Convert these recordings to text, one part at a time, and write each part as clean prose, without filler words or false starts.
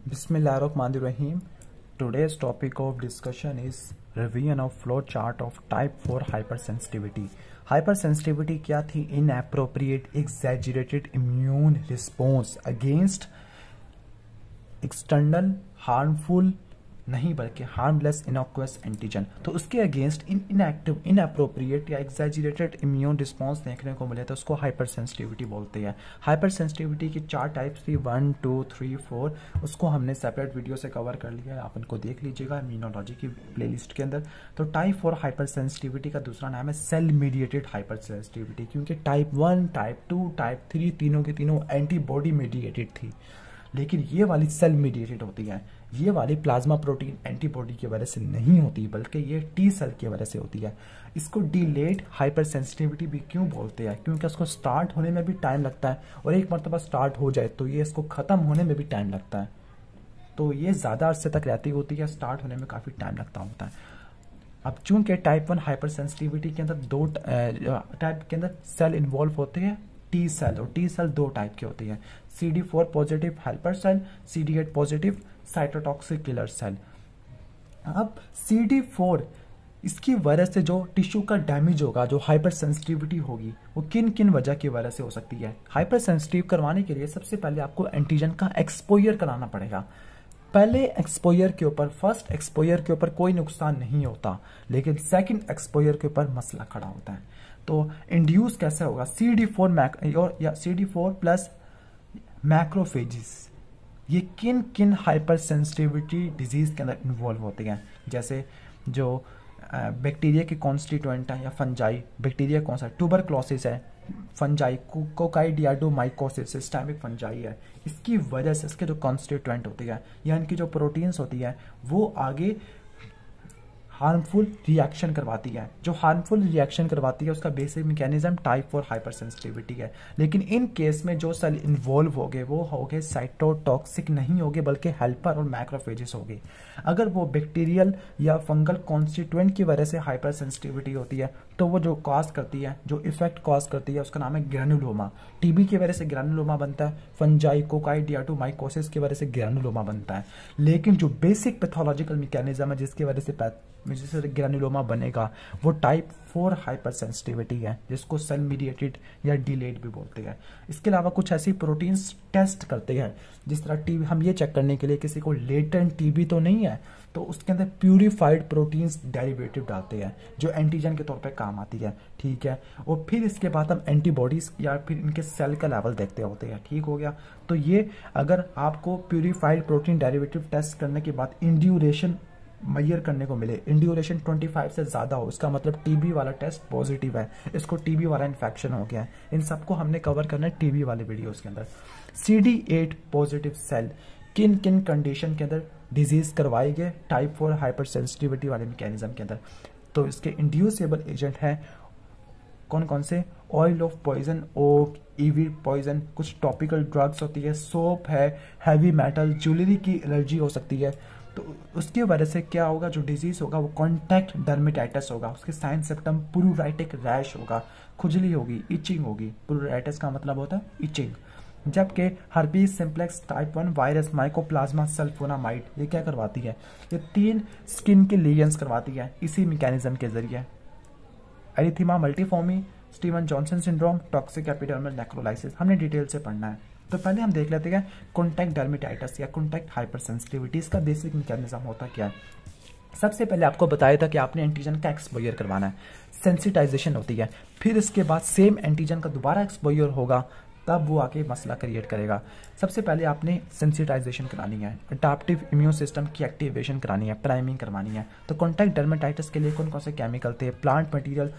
Bismillahirrahmanirrahim. Today's topic of discussion is revision of flow chart of type 4 hypersensitivity. Hypersensitivity क्या थी? Inappropriate exaggerated immune response against external harmful नहीं बल्कि harmless इनोक्वस antigen. तो उसके against inactive inappropriate या exaggerated immune response देखने को मिले तो उसको हाइपर सेंसिटिविटी बोलते हैं। हाइपर सेंसिटिविटी की 4 टाइप्स थी, 1, 2, 3, 4। उसको हमने सेपरेट वीडियो से कवर कर लिया है, आप उनको देख लीजिएगा इम्यूनोलॉजी की प्लेलिस्ट के अंदर। तो टाइप 4 हाइपर सेंसिटिविटी का दूसरा नाम है सेल मीडिएटेड हाइपर सेंसिटिविटी, क्योंकि टाइप 1, टाइप 2, टाइप 3 तीनों के तीनों एंटीबॉडी मीडिएटेड थी, लेकिन ये वाली सेल मीडिएटेड होती है। ये वाली प्लाज्मा प्रोटीन एंटीबॉडी की वजह से नहीं होती, बल्कि ये टी सेल की वजह से होती है। इसको डिलेड हाइपर सेंसिटिविटी भी क्यों बोलते हैं? क्योंकि इसको स्टार्ट होने में भी टाइम लगता है, और एक मरतबा स्टार्ट हो जाए तो ये इसको खत्म होने में भी टाइम लगता है। तो ये ज्यादा अरसे तक रहती होती है, स्टार्ट होने में काफी टाइम लगता होता है। अब चूंकि टाइप 1 हाइपर सेंसिटिविटी के अंदर दो टाइप के अंदर सेल इन्वॉल्व होते हैं, टी सेल, और टी सेल 2 टाइप की होती है, CD4 positive helper cell, CD8 positive cytotoxic killer cell. अब CD4 इसकी वजह से जो टिश्यू का डैमेज होगा, जो हाइपर सेंसिटिविटी होगी, वो किन किन वजह की वजह से हो सकती है। हाइपर सेंसिटिव करवाने के लिए सबसे पहले आपको एंटीजन का एक्सपोजर कराना पड़ेगा। पहले एक्सपोजर के ऊपर, फर्स्ट एक्सपोजर के ऊपर कोई नुकसान नहीं होता, लेकिन सेकंड एक्सपोजर के ऊपर मसला खड़ा होता है। तो इंड्यूस कैसे होगा? CD4 प्लस मैक्रोफेजिस, ये किन किन हाइपर सेंसिटिविटी डिजीज के अंदर इन्वॉल्व होते हैं? जैसे जो बैक्टीरिया के कॉन्स्टिट्यूएंट है या फंजाई, बैक्टीरिया कौन सा? ट्यूबरक्लोसिस है, फंजाई कोकाइडियाडोमाइकोसिस सिस्टेमिक फंजाई है। इसकी वजह से इसके जो कॉन्स्टिट्यूएंट होती है या इनकी जो प्रोटीन्स होती है वो आगे हार्मफुल रिएक्शन करवाती है। जो हार्मफुल रिएक्शन करवाती है उसका basic mechanism type 4 hyper sensitivity है। लेकिन इन केस में जो सेल इन्वॉल्व हो गए वो हो गए साइटोटॉक्सिक नहीं होगे, बल्कि हेल्पर और मैक्रोफेजेस होगी। अगर वो बैक्टीरियल या फंगल कॉन्स्टिट्यूएंट की वजह से हाइपर सेंसिटिविटी होती है तो वो जो कॉज करती है, जो इफेक्ट कॉज करती है, उसका नाम है ग्रैनुलोमा। टीबी की वजह से ग्रैनुलोमा बनता है, फंजाई कोकाइडियाडोमाइकोसिस की वजह से ग्रैनुलोमा बनता है। लेकिन जो बेसिक पैथोलॉजिकल मैकेनिज्म है जिसकी वजह से ग्रैनुलोमा बनेगा वो टाइप 4 हाइपर सेंसिटिविटी है, जिसको सेल मीडिएटेड या डिलेड भी बोलते हैं। इसके अलावा कुछ ऐसी प्रोटीन्स टेस्ट करते हैं, जिस तरह टीबी, हम ये चेक करने के लिए किसी को लेटेंट टीबी तो नहीं है, तो उसके अंदर प्यूरिफाइड प्रोटीन्स डेरिवेटिव डालते हैं जो एंटीजन के तौर पे काम आती है, ठीक है। और फिर इसके बाद हम एंटीबॉडीज या फिर इनके सेल का लेवल देखते होते हैं, ठीक हो गया। तो ये अगर आपको प्यूरिफाइड प्रोटीन डेरिवेटिव टेस्ट करने के बाद इंड्यूरेशन मैयर करने को मिले, इंड्यूरेशन 25 से ज्यादा हो, इसका मतलब टीबी वाला टेस्ट पॉजिटिव है, इसको टीबी वाला इन्फेक्शन हो गया है। इन सबको हमने कवर करना है टीबी वाले वीडियोस के अंदर। CD8 पॉजिटिव सेल किन किन कंडीशन के अंदर डिजीज करवाएंगे टाइप 4 हाइपर सेंसिटिविटी वाले मैकेनिज्म के अंदर? तो इसके इंड्यूसेबल एजेंट है कौन कौन से? Oil of poison, oak, ivy poison, कुछ टॉपिकल ड्रग्स होती है, सोप है, हैवी मेटल, ज्वेलरी की एलर्जी हो सकती है। तो उसकी वजह से क्या होगा? जो डिजीज होगा वो कॉन्टैक्ट डर्मेटाइटिस होगा। उसके साइन सिम्टम प्लूराइटिक रैश होगा, खुजली होगी, इचिंग होगी। प्लूराइटिस का मतलब होता है इचिंग। जबकि herpes simplex type 1 virus, mycoplasma sulphonamide, ये क्या करवाती है? ये 3 स्किन के लीजन्स करवाती है इसी मैकेनिज्म के जरिए। Erythema multiforme, Steven Johnson syndrome, toxic epidermal necrolysis, हमने डिटेल से पढ़ना है। तो पहले हम देख लेते हैं कॉन्टैक्ट डर्मेटाइटिस या कॉन्टैक्ट हाइपर सेंसिटिविटी, इसका बेसिक मैकेनिज्म होता क्या है। सबसे पहले आपको बताया था कि आपने एंटीजन का एक्सपोजर करवाना है, सेंसिटाइजेशन होती है। फिर इसके बाद सेम एंटीजन का दोबारा एक्सपोजर होगा, तब वो आके मसला क्रिएट करेगा। सबसे पहले आपने सेंसिटाइजेशन करानी है, अडैप्टिव इम्यून सिस्टम की एक्टिवेशन करानी है, प्राइमिंग करवानी है। तो कॉन्टैक्ट डर्मेटाइटिस के लिए कौन कौन से केमिकल थे? प्लांट मटेरियल,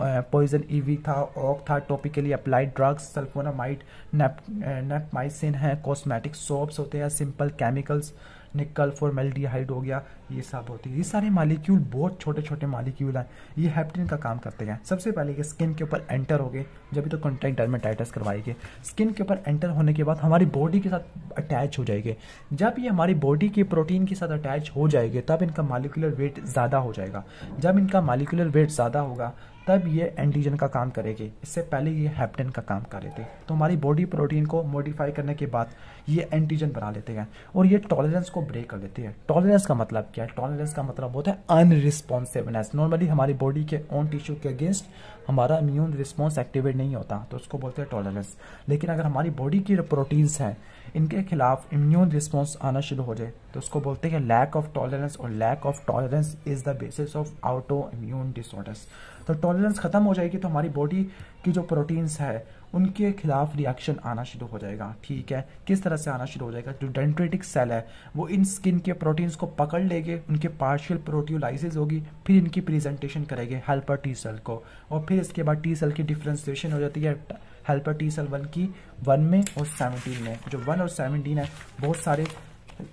पॉइजन ईवी था, ऑक था, टॉपिकली अप्लाइड ड्रग्स, सल्फोनामाइड, नेपमाइसिन है, कॉस्मेटिक सोप्स होते हैं, सिंपल केमिकल्स, निकल, फॉर्मेल्डिहाइड हो गया, ये सब होती है। ये सारे मालिक्यूल बहुत छोटे छोटे मालिक्यूल हैं, ये हेप्टेन का काम करते हैं। सबसे पहले ये स्किन के ऊपर एंटर हो गए, जब भी तो कॉन्टैक्ट डर्मेटाइटिस करवाएंगे। स्किन के ऊपर एंटर होने के बाद हमारी बॉडी के साथ अटैच हो जाएंगे। जब ये हमारी बॉडी के प्रोटीन के साथ अटैच हो जाएंगे तब इनका मालिकुलर वेट ज़्यादा हो जाएगा। जब इनका मालिकुलर वेट ज़्यादा होगा तब ये एंटीजन का काम करेगी। इससे पहले ये हेप्टेन का काम कर रहे थे। तो हमारी बॉडी प्रोटीन को मॉडिफाई करने के बाद ये एंटीजन बना लेते हैं और ये टॉलरेंस को ब्रेक कर देती है। टॉलरेंस का मतलब क्या है? टॉलरेंस का मतलब होता है अनरिस्पॉन्सिवनेस। नॉर्मली हमारी बॉडी के ओन टिश्यू के अगेंस्ट हमारा इम्यून रिस्पॉन्स एक्टिवेट नहीं होता, तो उसको बोलते हैं टॉलरेंस। लेकिन अगर हमारी बॉडी की प्रोटीन्स हैं, इनके खिलाफ इम्यून रिस्पॉन्स आना शुरू हो जाए, तो उसको बोलते हैं लैक ऑफ टॉलरेंस, और lack of tolerance is the basis of autoimmune disorders. तो टॉलरेंस खत्म हो जाएगी तो हमारी बॉडी की जो प्रोटीन्स है उनके खिलाफ रिएक्शन आना शुरू हो जाएगा। ठीक है, किस तरह से आना शुरू हो जाएगा? जो डेंड्रिटिक सेल है वो इन स्किन के प्रोटीन्स को पकड़ लेंगे, उनके पार्शियल प्रोटियोलाइसिस होगी, फिर इनकी प्रेजेंटेशन करेंगे हेल्पर टी सेल को, और फिर इसके बाद टी सेल की डिफ्रेंसिएशन हो जाती है हेल्पर टी सेल 1 की 1 में और 17 में। जो 1 और 17 है बहुत सारे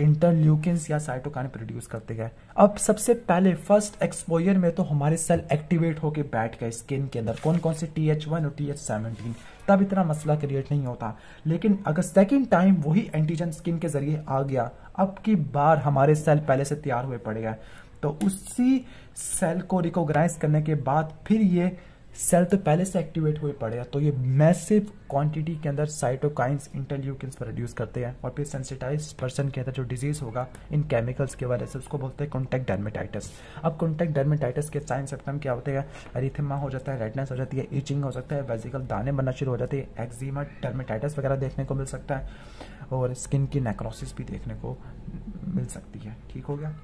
इंटरल्यूकिन्स या साइटोकाइन प्रोड्यूस करते हैं। अब सबसे पहले फर्स्ट एक्सपोजर में तो हमारे सेल एक्टिवेट होके बैठ गए स्किन के अंदर, कौन कौन से TH1 और TH17, तब इतना मसला क्रिएट नहीं होता। लेकिन अगर सेकंड टाइम वही एंटीजन स्किन के जरिए आ गया, अब की बार हमारे सेल पहले से तैयार हुए पड़ गए, तो उसी सेल को रिकॉग्नाइज करने के बाद फिर ये सेल तो पहले से एक्टिवेट हुए पड़े हैं, तो ये मैसिव क्वांटिटी के अंदर साइटोकाइंस इंटरल्यूकिन्स प्रोड्यूस करते हैं, और फिर सेंसिटाइज पर्सन के अंदर जो डिजीज होगा इन केमिकल्स की वजह से, उसको बोलते हैं कॉन्टैक्ट डर्मेटाइटिस। अब कॉन्टैक्ट डर्मेटाइटिस के साइन सिम्टम क्या होते हैं? एरिथेमा हो जाता है, रेडनेस हो जाती है, इचिंग हो सकता है, वेजिकल दाने बनना शुरू हो जाते हैं, एक्जिमा, डर्मेटाइटिस वगैरह देखने को मिल सकता है, और स्किन की नेक्रोसिस भी देखने को मिल सकती है। ठीक हो गया।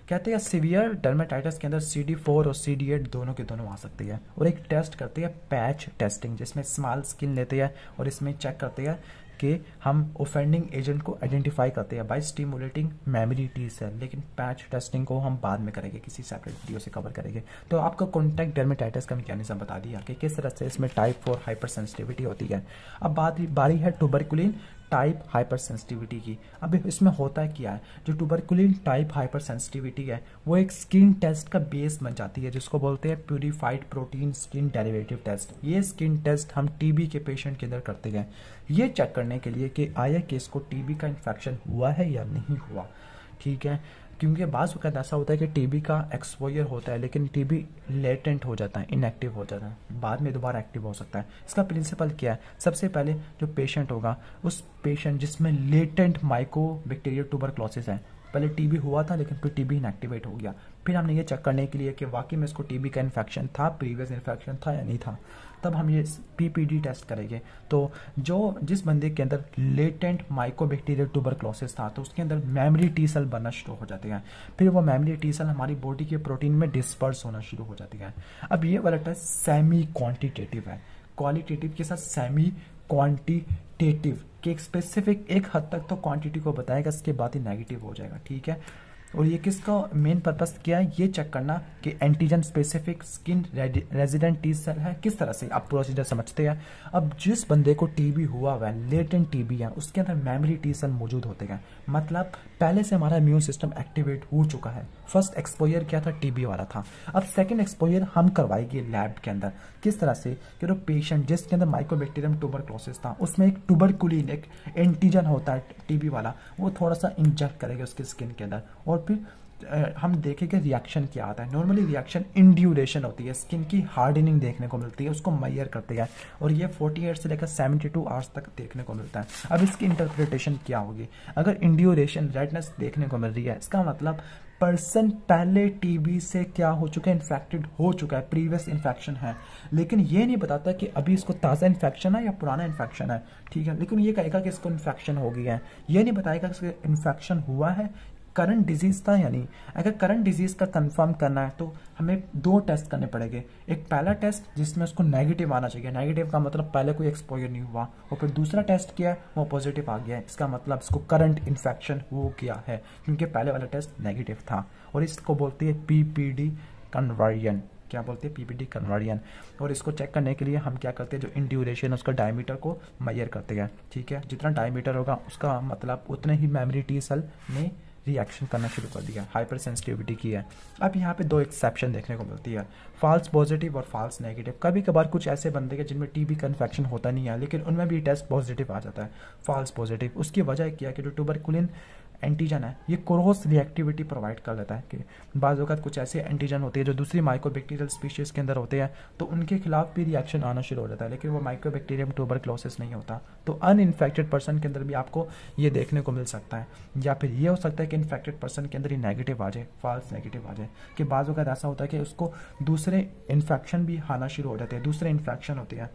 कहते हैं सीवियर डर्मेटाइटिस के अंदर CD4 और CD8 दोनों के दोनों आ सकती है, और एक टेस्ट करते हैं पैच टेस्टिंग, जिसमें स्मॉल स्किन लेते हैं और इसमें चेक करते हैं कि हम ऑफेंडिंग एजेंट को आइडेंटिफाई करते हैं by stimulating memory T cell. लेकिन पैच टेस्टिंग को हम बाद में करेंगे, किसी सेपरेट वीडियो से कवर करेंगे। तो आपको कॉन्टैक्ट डर्मेटाइटिस का मैकेनिज्म बता दिया कि किस तरह से इसमें टाइप 4 हाइपर सेंसिटिविटी होती है। अब बारी है ट्यूबरकुलिन टाइप हाइपर सेंसिटिविटी की। अब इसमें होता है क्या है? जो ट्यूबरकुलिन टाइप हाइपर सेंसिटिविटी है वो एक स्किन टेस्ट का बेस बन जाती है, जिसको बोलते हैं purified protein skin derivative test. ये स्किन टेस्ट हम TB के पेशेंट के अंदर करते हैं, ये चेक करने के लिए कि आया कि इसको TB का इन्फेक्शन हुआ है या नहीं हुआ। ठीक है, क्योंकि बाज़ वक़्त ऐसा होता है कि TB का एक्सपोजर होता है लेकिन TB लेटेंट हो जाता है, इनएक्टिव हो जाता है, बाद में दोबारा एक्टिव हो सकता है। इसका प्रिंसिपल क्या है? सबसे पहले जो पेशेंट होगा, उस पेशेंट जिसमें लेटेंट माइकोबैक्टीरियल ट्यूबरक्लोसिस है, पहले TB हुआ था लेकिन फिर TB इनएक्टिवेट हो गया, फिर हमने ये चेक करने के लिए कि वाकई में इसको TB का इन्फेक्शन था, प्रीवियस इन्फेक्शन था या नहीं था, तब हम ये PPD टेस्ट करेंगे। तो जिस बंदे के अंदर लेटेंट माइकोबैक्टीरियल ट्यूबरक्लोसिस था, तो उसके अंदर मेमोरी टी सेल बनना शुरू हो जाते हैं, फिर वो मेमोरी टी सेल हमारी बॉडी के प्रोटीन में डिस्पर्स होना शुरू हो जाती है। अब ये वाला टेस्ट सेमी क्वांटिटेटिव है, क्वालिटेटिव के साथ सेमी क्वांटिटेटिव कि एक स्पेसिफिक एक हद तक तो क्वांटिटी को बताएगा, इसके बाद ही नेगेटिव हो जाएगा। ठीक है, और ये किसका मेन पर्पस क्या है? ये चेक करना कि antigen specific skin resident T cell है, किस तरह से आप प्रोसीजर समझते हैं। अब जिस बंदे को TB हुआ हुआ है, लेटेंट TB है, उसके अंदर मेमोरी टी सेल मौजूद होते हैं, मतलब पहले से हमारा इम्यून सिस्टम एक्टिवेट हो चुका है। फर्स्ट एक्सपोजर क्या था? TB वाला था। अब सेकेंड एक्सपोजर हम करवाएंगे लैब के अंदर, किस तरह से कि जो पेशेंट जिसके अंदर माइकोबैक्टीरियम ट्यूबरक्लोसिस था, उसमें एक ट्यूबरकुलिन एक एंटीजन होता है TB वाला, वो थोड़ा सा इंजेक्ट करेंगे उसकी स्किन के अंदर, और फिर हम देखेंगे रिएक्शन क्या आता है। नॉर्मली रिएक्शन इन ड्यूरेशन होती है, स्किन की हार्डनिंग देखने को मिलती है, उसको मेजर करते हैं, और ये 48 से लेकर 72 आवर्स तक देखने को मिलता है। अब इसकी इंटरप्रिटेशन क्या होगी? अगर इन ड्यूरेशन रेडनेस देखने को मिल रही है, इसका मतलब पर्सन पहले TB से क्या हो चुका है? इन्फेक्टेड हो चुका है, प्रीवियस इन्फेक्शन है, लेकिन ये नहीं बताता कि अभी इसको ताज़ा इन्फेक्शन है या पुराना इन्फेक्शन है। ठीक है, लेकिन ये कहेगा कि इसको इन्फेक्शन हो गया है, ये नहीं बताएगा कि इसको इन्फेक्शन हुआ है, करंट डिजीज था या नहीं। अगर करंट डिजीज का कंफर्म करना है तो हमें 2 टेस्ट करने पड़ेंगे। एक पहला टेस्ट जिसमें उसको नेगेटिव आना चाहिए, नेगेटिव का मतलब पहले कोई एक्सपोजर नहीं हुआ, और फिर दूसरा टेस्ट किया वो पॉजिटिव आ गया है, इसका मतलब इसको करंट इन्फेक्शन हो गया है, क्योंकि पहले वाला टेस्ट नेगेटिव था। और इसको बोलती है PPD कन्वर्जन। क्या बोलते हैं? PPD conversion. और इसको चेक करने के लिए हम क्या करते हैं? जो इन ड्यूरेशन उसका डायमीटर को मेजर करते हैं। ठीक है, जितना डायमीटर होगा उसका मतलब उतने ही मेमोरी टी सेल ने रिएक्शन करना शुरू कर दिया, हाइपर सेंसिटिविटी की है। अब यहाँ पे 2 एक्सेप्शन देखने को मिलती है, फॉल्स पॉजिटिव और फॉल्स नेगेटिव। कभी कभार कुछ ऐसे बंदे के जिनमें TB का इन्फेक्शन होता नहीं है, लेकिन उनमें भी टेस्ट पॉजिटिव आ जाता है, फॉल्स पॉजिटिव। उसकी वजह क्या है कि जो ट्यूबरकुलिन एंटीजन है ये क्रॉस रिएक्टिविटी प्रोवाइड कर देता है कि बाज़ वक़्त कुछ ऐसे एंटीजन होते हैं जो दूसरी माइक्रोबैक्टीरियल स्पीशीज के अंदर होते हैं तो उनके खिलाफ भी रिएक्शन आना शुरू हो जाता है, लेकिन वो माइक्रोबैक्टीरियम ट्यूबरक्लोसिस नहीं होता। तो अनइन्फेक्टेड पर्सन के अंदर भी आपको ये देखने को मिल सकता है, या फिर ये हो सकता है कि इन्फेक्टेड पर्सन के अंदर ही नेगेटिव आ जाए, फॉल्स नेगेटिव आ जाए, कि बाज़ वक़्त ऐसा होता है कि उसको दूसरे इन्फेक्शन भी आना शुरू हो जाते हैं, दूसरे इन्फेक्शन होते हैं,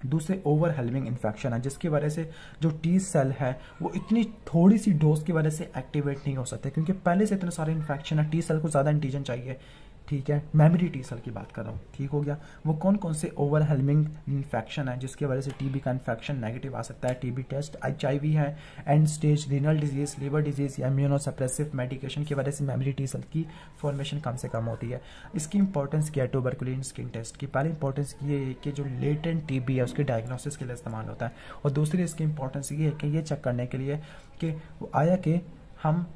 दूसरे ओवरवेलमिंग इन्फेक्शन है, जिसकी वजह से जो टी सेल है वो इतनी थोड़ी सी डोज की वजह से एक्टिवेट नहीं हो सकते, क्योंकि पहले से इतने सारे इन्फेक्शन है, टी सेल को ज़्यादा एंटीजन चाहिए, ठीक है, मेमोरी टी सेल की बात कर रहा हूँ, ठीक हो गया। वो कौन कौन से ओवरवेलमिंग इन्फेक्शन है जिसकी वजह से टीबी का इन्फेक्शन नेगेटिव आ सकता है, टीबी टेस्ट, एचआईवी है, and stage renal disease, liver disease या इम्यूनोसप्रेसिव मेडिकेशन की वजह से मेमोरी टी सेल की फॉर्मेशन कम से कम होती है। इसकी इंपॉर्टेंस क्या है ट्यूबरकुलिन स्किन टेस्ट की? पहली इंपॉर्टेंस ये है कि जो लेटेंट टीबी है उसके डायग्नोसिस के लिए इस्तेमाल होता है, और दूसरी इसकी इंपॉर्टेंस ये है कि ये चेक करने के लिए कि आया कि हम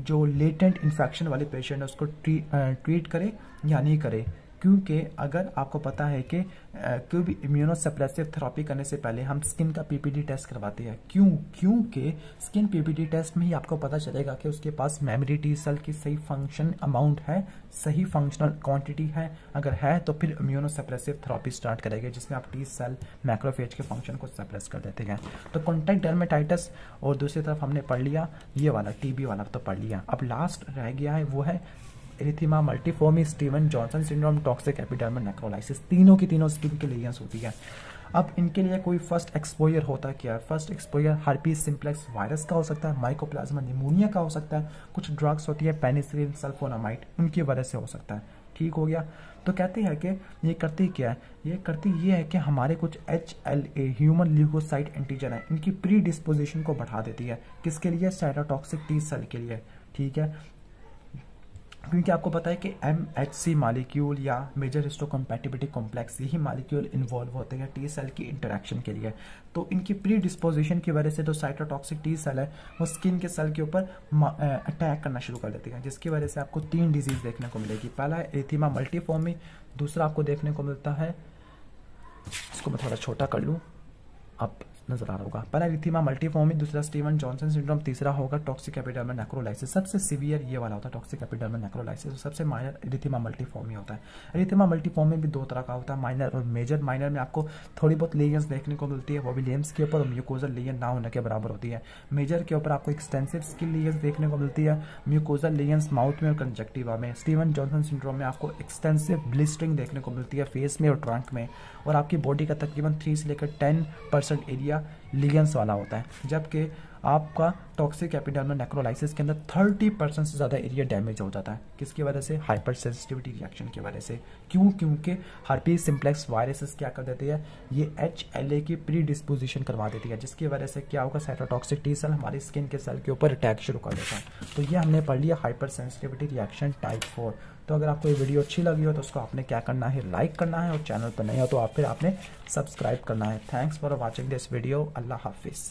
जो लेटेंट इन्फेक्शन वाले पेशेंट है उसको ट्रीट करें या नहीं करें, क्योंकि अगर आपको पता है कि कोई भी इम्यूनोसप्रेसिव थेरेपी करने से पहले हम स्किन का पीपीडी टेस्ट करवाते हैं। क्योंकि स्किन पीपीडी टेस्ट में ही आपको पता चलेगा कि उसके पास मेमोरी टी सेल की सही फंक्शन अमाउंट है, सही फंक्शनल क्वांटिटी है, अगर है तो फिर इम्यूनोसप्रेसिव थेरेपी स्टार्ट करेंगे जिसमें आप टी सेल मैक्रोफेज के फंक्शन को सप्रेस कर देते हैं। तो कॉन्टैक्ट डर्मेटाइटिस, और दूसरी तरफ हमने पढ़ लिया ये वाला टीबी वाला तो पढ़ लिया। अब लास्ट रह गया है वो है erythema multiforme, Steven Johnson syndrome, toxic epidermal necrolysis. तीनों की तीनों स्किन के लेयर्स होती है। अब इनके लिए कोई फर्स्ट एक्सपोजर होता है क्या? First exposure herpes simplex virus का हो सकता है, माइकोप्लाज्मा निमोनिया का हो सकता है, कुछ ड्रग्स होती है पेनिसिलिन, सल्फोनामाइड, उनकी वजह से हो सकता है, ठीक हो गया। तो कहते हैं कि ये करती क्या है? ये करती ये है कि हमारे कुछ HLA ह्यूमन ल्यूकोसाइट एंटीजन है, इनकी प्री डिस्पोजिशन को बढ़ा देती है। किसके लिए? साइटोटॉक्सिक टी सेल के लिए, ठीक है, क्योंकि आपको पता है कि MHC मालिक्यूल या मेजर हिस्टोकम्पैटिबिलिटी कॉम्प्लेक्स यही मालिक्यूल इन्वॉल्व होते हैं टी सेल की इंटरेक्शन के लिए। तो इनकी प्री डिस्पोजिशन की वजह से जो साइटोटॉक्सिक टी सेल है वो स्किन के सेल के ऊपर अटैक करना शुरू कर देती है, जिसकी वजह से आपको 3 डिजीज देखने को मिलेगी। पहला है एरिथेमा मल्टीफॉर्मी, दूसरा आपको देखने को मिलता है, इसको मैं थोड़ा छोटा कर लूँ, अब नजर आ रहा होगा, पहला एरिथेमा मल्टीफॉर्मी, दूसरा स्टीवन जॉनसन सिंड्रोम, तीसरा होगा टॉक्सिक एपिडर्मल नेक्रोलाइसिस। सबसे सीवियर ये वाला होता है टॉक्सिक एपिडर्मल नेक्रोलाइसिस, सबसे माइनर एरिथेमा मल्टीफॉर्मी होता है। एरिथेमा मल्टीफॉर्मी भी 2 तरह का होता है, माइनर और मेजर। माइनर में आपको थोड़ी बहुत लेयर्स देखने को मिलती है, वो भी लेम्स के ऊपर, और म्यूकोजल लेयर ना होने के बराबर होती है। मेजर के ऊपर आपको एक्सटेंसिव स्किन लेयर्स देखने को मिलती है, म्यूकोजल लेयर्स माउथ में और कंजक्टिवा में। स्टीवन जॉनसन सिंड्रोम में आपको एक्सटेंसिव ब्लिस्टरिंग देखने को मिलती है फेस में और ट्रंक में, और आपकी बॉडी का तकरीबन 3 से लेकर 10% एरिया लिगेंस वाला होता है, जबकि आपका टॉक्सिक एपिडर्मल नेक्रोलाइसिस के अंदर 30% से ज़्यादा एरिया डैमेज हो जाता है। किसकी वजह से? हाइपर सेंसिटिविटी रिएक्शन की वजह से। क्योंकि हर्पीज सिम्प्लेक्स वायरसेस क्या कर देती है? ये HLA की प्री डिस्पोजिशन करवा देती है, जिसकी वजह से क्या होगा? साइटोटॉक्सिक टी सेल हमारी स्किन के सेल के ऊपर अटैक शुरू कर देता है। तो ये हमने पढ़ लिया हाइपर सेंसिटिविटी रिएक्शन टाइप 4। तो अगर आपको ये वीडियो अच्छी लगी हो तो उसको आपने क्या करना है? लाइक करना है, और चैनल पर नहीं हो तो आप फिर आपने सब्सक्राइब करना है। Thanks for watching this video. अल्लाह हाफिज़।